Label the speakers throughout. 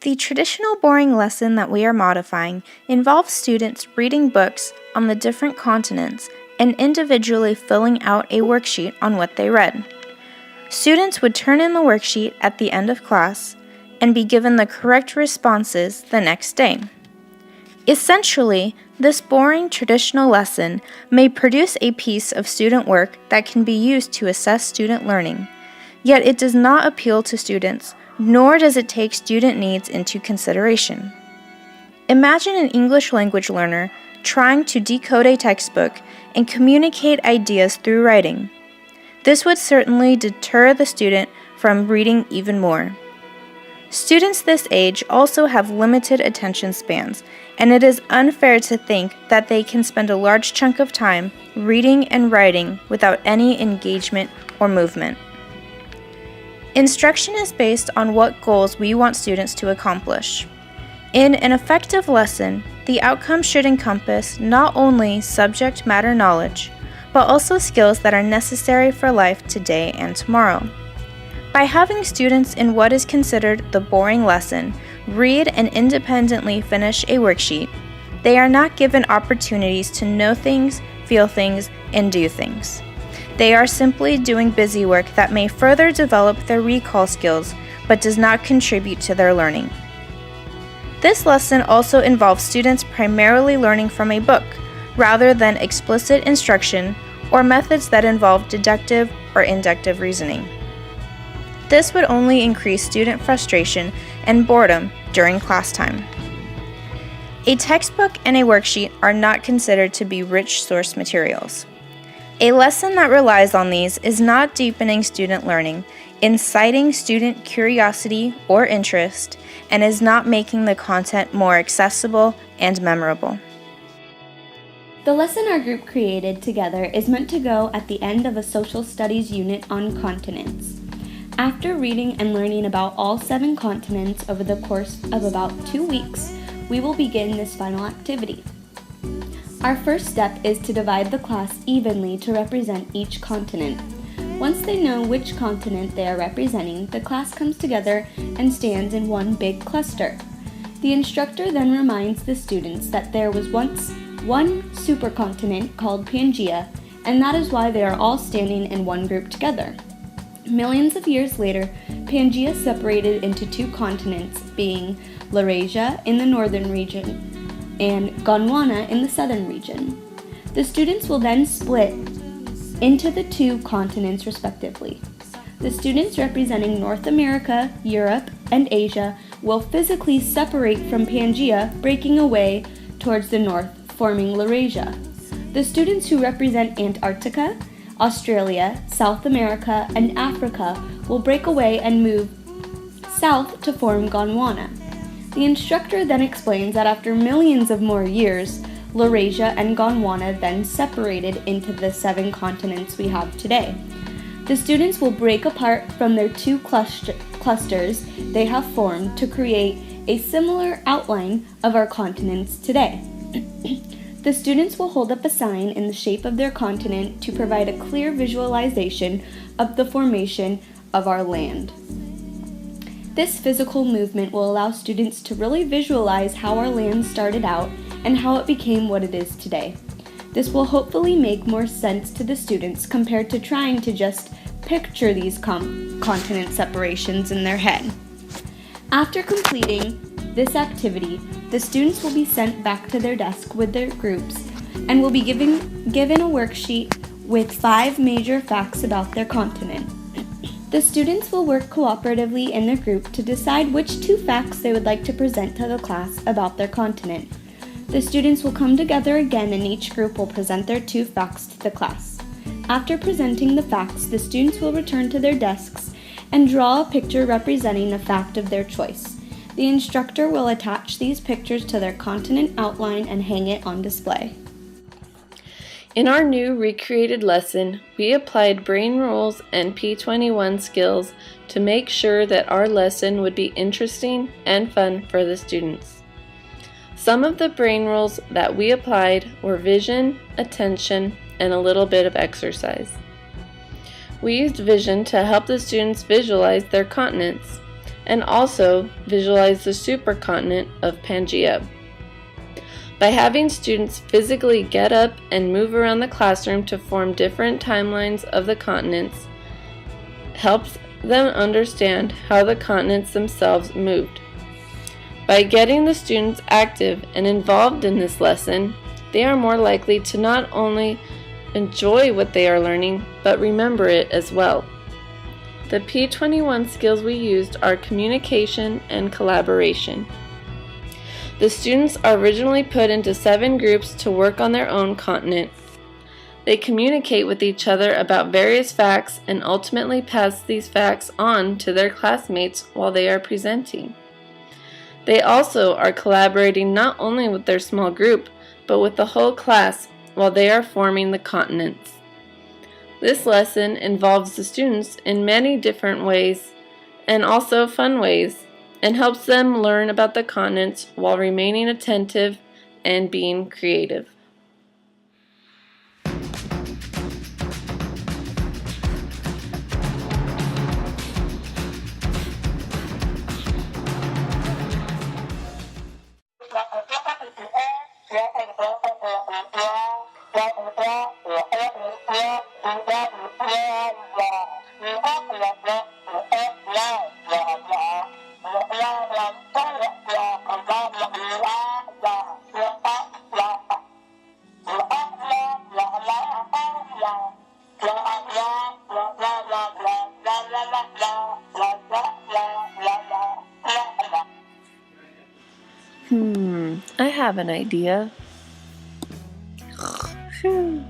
Speaker 1: The traditional boring lesson that we are modifying involves students reading books on the different continents and individually filling out a worksheet on what they read. Students would turn in the worksheet at the end of class and be given the correct responses the next day. Essentially, this boring traditional lesson may produce a piece of student work that can be used to assess student learning, yet it does not appeal to students, nor does it take student needs into consideration. Imagine an English language learner trying to decode a textbook and communicate ideas through writing. This would certainly deter the student from reading even more. Students this age also have limited attention spans, and it is unfair to think that they can spend a large chunk of time reading and writing without any engagement or movement. Instruction is based on what goals we want students to accomplish. In an effective lesson, the outcome should encompass not only subject matter knowledge, but also skills that are necessary for life today and tomorrow. By having students in what is considered the boring lesson read and independently finish a worksheet, they are not given opportunities to know things, feel things, and do things. They are simply doing busy work that may further develop their recall skills, but does not contribute to their learning. This lesson also involves students primarily learning from a book, rather than explicit instruction or methods that involve deductive or inductive reasoning. This would only increase student frustration and boredom during class time. A textbook and a worksheet are not considered to be rich source materials. A lesson that relies on these is not deepening student learning, inciting student curiosity or interest, and is not making the content more accessible and memorable.
Speaker 2: The lesson our group created together is meant to go at the end of a social studies unit on continents. After reading and learning about all 7 continents over the course of about 2 weeks, we will begin this final activity. Our first step is to divide the class evenly to represent each continent. Once they know which continent they are representing, the class comes together and stands in one big cluster. The instructor then reminds the students that there was once one supercontinent called Pangaea, and that is why they are all standing in one group together. Millions of years later, Pangaea separated into 2 continents, being Laurasia in the northern region and Gondwana in the southern region. The students will then split into the 2 continents respectively. The students representing North America, Europe, and Asia will physically separate from Pangaea, breaking away towards the north, forming Laurasia. The students who represent Antarctica, Australia, South America, and Africa will break away and move south to form Gondwana. The instructor then explains that after millions of more years, Laurasia and Gondwana then separated into the 7 continents we have today. The students will break apart from their 2 clusters they have formed to create a similar outline of our continents today. The students will hold up a sign in the shape of their continent to provide a clear visualization of the formation of our land. This physical movement will allow students to really visualize how our land started out and how it became what it is today. This will hopefully make more sense to the students compared to trying to just picture these continent separations in their head. After completing this activity, the students will be sent back to their desk with their groups and will be given a worksheet with 5 major facts about their continent. The students will work cooperatively in their group to decide which 2 facts they would like to present to the class about their continent. The students will come together again and each group will present their 2 facts to the class. After presenting the facts, the students will return to their desks and draw a picture representing a fact of their choice. The instructor will attach these pictures to their continent outline and hang it on display.
Speaker 3: In our new recreated lesson, we applied brain rules and P21 skills to make sure that our lesson would be interesting and fun for the students. Some of the brain rules that we applied were vision, attention, and a little bit of exercise. We used vision to help the students visualize their continents, and also visualize the supercontinent of Pangaea. By having students physically get up and move around the classroom to form different timelines of the continents, helps them understand how the continents themselves moved. By getting the students active and involved in this lesson, they are more likely to not only enjoy what they are learning, but remember it as well. The P21 skills we used are communication and collaboration. The students are originally put into 7 groups to work on their own continent. They communicate with each other about various facts and ultimately pass these facts on to their classmates while they are presenting. They also are collaborating not only with their small group, but with the whole class while they are forming the continents. This lesson involves the students in many different ways and also fun ways, and helps them learn about the continents while remaining attentive and being creative. I have an idea.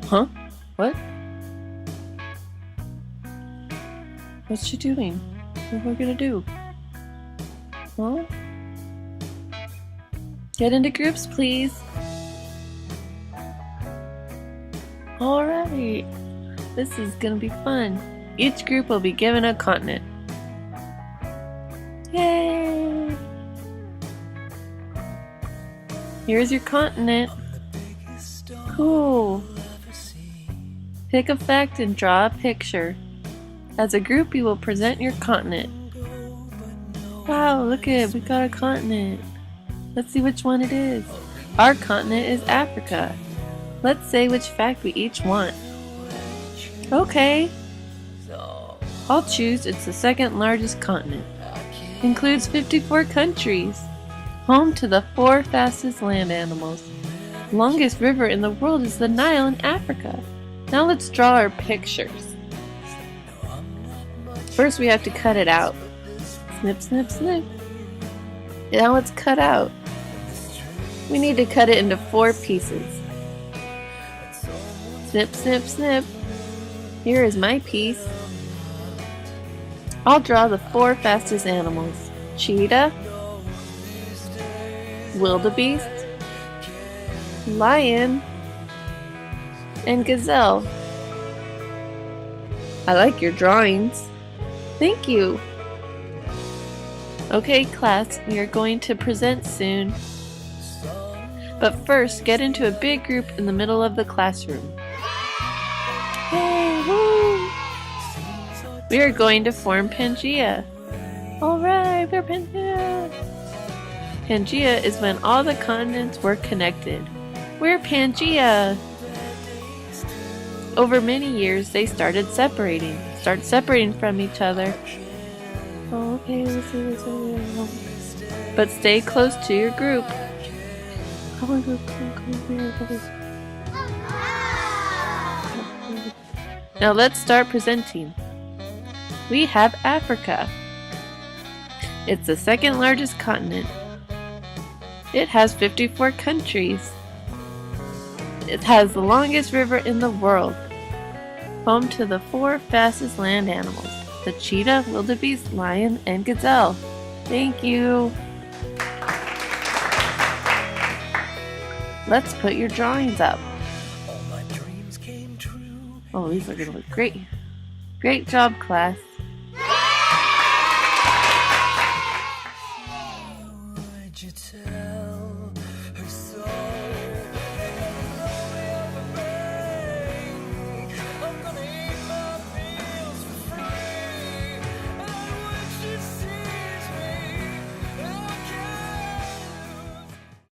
Speaker 3: Huh? What? What's she doing? What are we gonna do? Huh? Get into groups, please. Alright. This is gonna be fun. Each group will be given a continent. Yay! Here's your continent. Cool. Pick a fact and draw a picture. As a group, you will present your continent. Wow, look at it. We got a continent. Let's see which one it is. Our continent is Africa. Let's say which fact we each want. Okay. I'll choose it's the second largest continent. Includes 54 countries. Home to the 4 fastest land animals. Longest river in the world is the Nile in Africa. Now let's draw our pictures. First we have to cut it out. Snip, snip, snip. Now it's cut out. We need to cut it into 4 pieces. Snip, snip, snip. Here is my piece. I'll draw the 4 fastest animals. Cheetah, wildebeest, lion, and gazelle. I like your drawings. Thank you. Okay, class, we are going to present soon. But first, get into a big group in the middle of the classroom. Hey, woo! We are going to form Pangaea. Alright, we're Pangaea. Pangaea is when all the continents were connected. We're Pangaea. Over many years, they started separating from each other. Oh, okay, let's see. But stay close to your group. Now let's start presenting. We have Africa. It's the second largest continent. It has 54 countries. It has the longest river in the world. Home to the 4 fastest land animals, the cheetah, wildebeest, lion, and gazelle. Thank you. Let's put your drawings up. Oh, these are going to look great. Great job, class.
Speaker 4: Would you tell